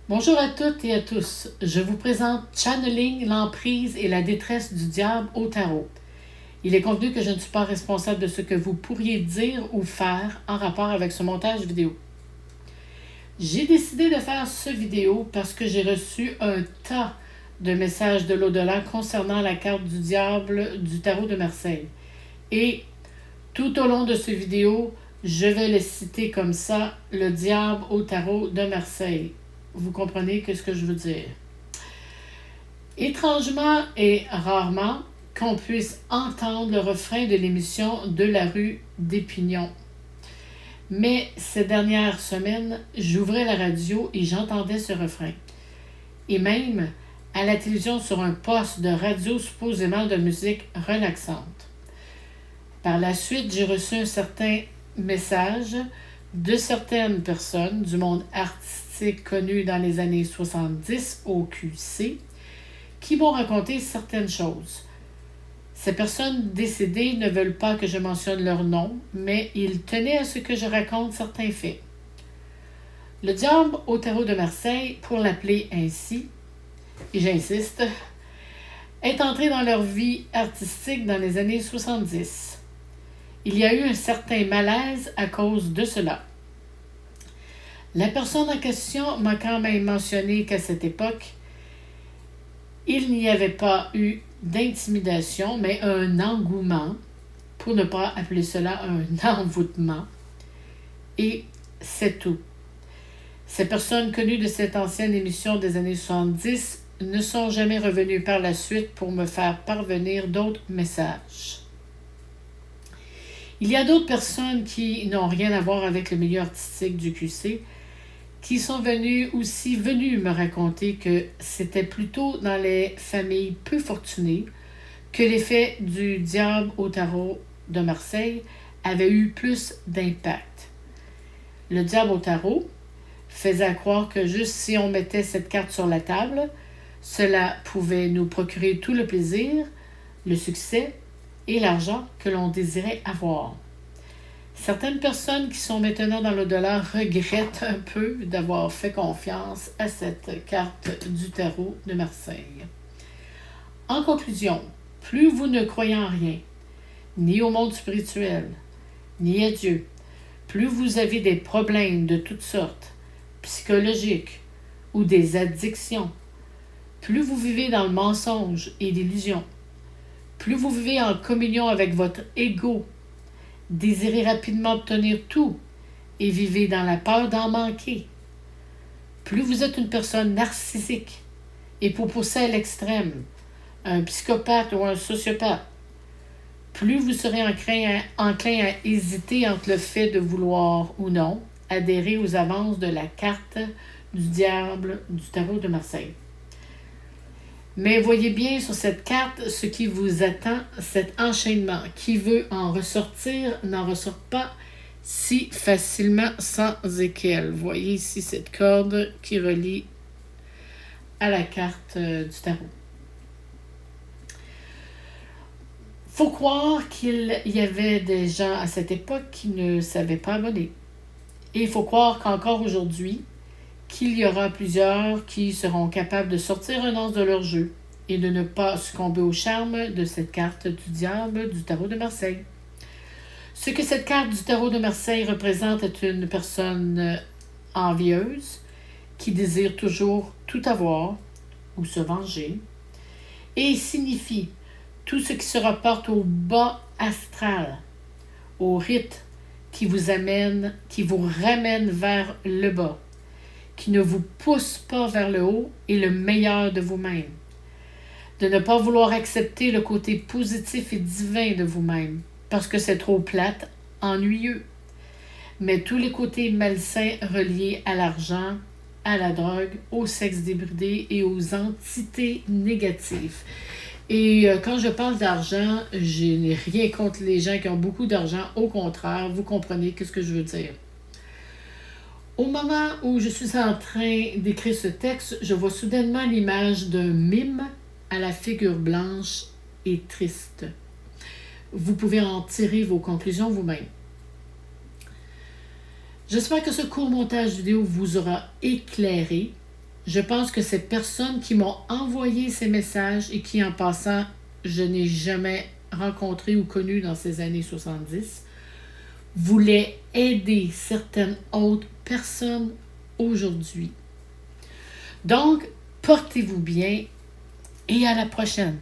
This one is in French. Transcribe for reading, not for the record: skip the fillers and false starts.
Bonjour à toutes et à tous. Je vous présente Channeling l'emprise et la détresse du diable au tarot. Il est convenu que je ne suis pas responsable de ce que vous pourriez dire ou faire en rapport avec ce montage vidéo. J'ai décidé de faire ce vidéo parce que j'ai reçu un tas de messages de l'au-delà concernant la carte du diable du tarot de Marseille. Et tout au long de ce vidéo, je vais le citer comme ça, le diable au tarot de Marseille. Vous comprenez ce que je veux dire. Étrangement et rarement qu'on puisse entendre le refrain de l'émission de la rue des Pignons. Mais ces dernières semaines, j'ouvrais la radio et j'entendais ce refrain. Et même à la télévision sur un poste de radio supposément de musique relaxante. Par la suite, j'ai reçu un certain message de certaines personnes du monde artistique connu dans les années 70 au QC qui m'ont raconté certaines choses. Ces personnes décédées ne veulent pas que je mentionne leur nom, mais ils tenaient à ce que je raconte certains faits. Le diable au tarot de Marseille, pour l'appeler ainsi, et j'insiste, est entré dans leur vie artistique dans les années 70. Il y a eu un certain malaise à cause de cela. La personne en question m'a quand même mentionné qu'à cette époque, il n'y avait pas eu d'intimidation, mais un engouement, pour ne pas appeler cela un envoûtement, et c'est tout. Ces personnes connues de cette ancienne émission des années 70 ne sont jamais revenues par la suite pour me faire parvenir d'autres messages. Il y a d'autres personnes qui n'ont rien à voir avec le milieu artistique du QC, qui sont venus me raconter que c'était plutôt dans les familles peu fortunées que l'effet du diable au tarot de Marseille avait eu plus d'impact. Le diable au tarot faisait croire que juste si on mettait cette carte sur la table, cela pouvait nous procurer tout le plaisir, le succès et l'argent que l'on désirait avoir. Certaines personnes qui sont maintenant dans l'au-delà regrettent un peu d'avoir fait confiance à cette carte du tarot de Marseille. En conclusion, plus vous ne croyez en rien, ni au monde spirituel, ni à Dieu, plus vous avez des problèmes de toutes sortes, psychologiques ou des addictions, plus vous vivez dans le mensonge et l'illusion, plus vous vivez en communion avec votre ego, désirez rapidement obtenir tout et vivez dans la peur d'en manquer. Plus vous êtes une personne narcissique et pour pousser à l'extrême, un psychopathe ou un sociopathe, plus vous serez enclin à hésiter entre le fait de vouloir ou non adhérer aux avances de la carte du diable du tarot de Marseille. Mais voyez bien sur cette carte ce qui vous attend, cet enchaînement. Qui veut en ressortir n'en ressort pas si facilement sans équerre. Voyez ici cette corde qui relie à la carte du tarot. Faut croire qu'il y avait des gens à cette époque qui ne savaient pas abonner. Et il faut croire qu'encore aujourd'hui, qu'il y aura plusieurs qui seront capables de sortir un as de leur jeu et de ne pas succomber au charme de cette carte du diable du tarot de Marseille. Ce que cette carte du tarot de Marseille représente est une personne envieuse qui désire toujours tout avoir ou se venger et signifie tout ce qui se rapporte au bas astral, au rite qui vous ramène vers le bas, qui ne vous pousse pas vers le haut et le meilleur de vous-même. De ne pas vouloir accepter le côté positif et divin de vous-même, parce que c'est trop plate, ennuyeux. Mais tous les côtés malsains reliés à l'argent, à la drogue, au sexe débridé et aux entités négatives. Et quand je parle d'argent, je n'ai rien contre les gens qui ont beaucoup d'argent. Au contraire, vous comprenez ce que je veux dire. Au moment où je suis en train d'écrire ce texte, je vois soudainement l'image d'un mime à la figure blanche et triste. Vous pouvez en tirer vos conclusions vous-même. J'espère que ce court montage vidéo vous aura éclairé Je pense que ces personnes qui m'ont envoyé ces messages et qui, en passant, je n'ai jamais rencontré ou connu dans ces années 70, voulaient aider certaines autres personnes aujourd'hui. Donc, portez-vous bien et à la prochaine.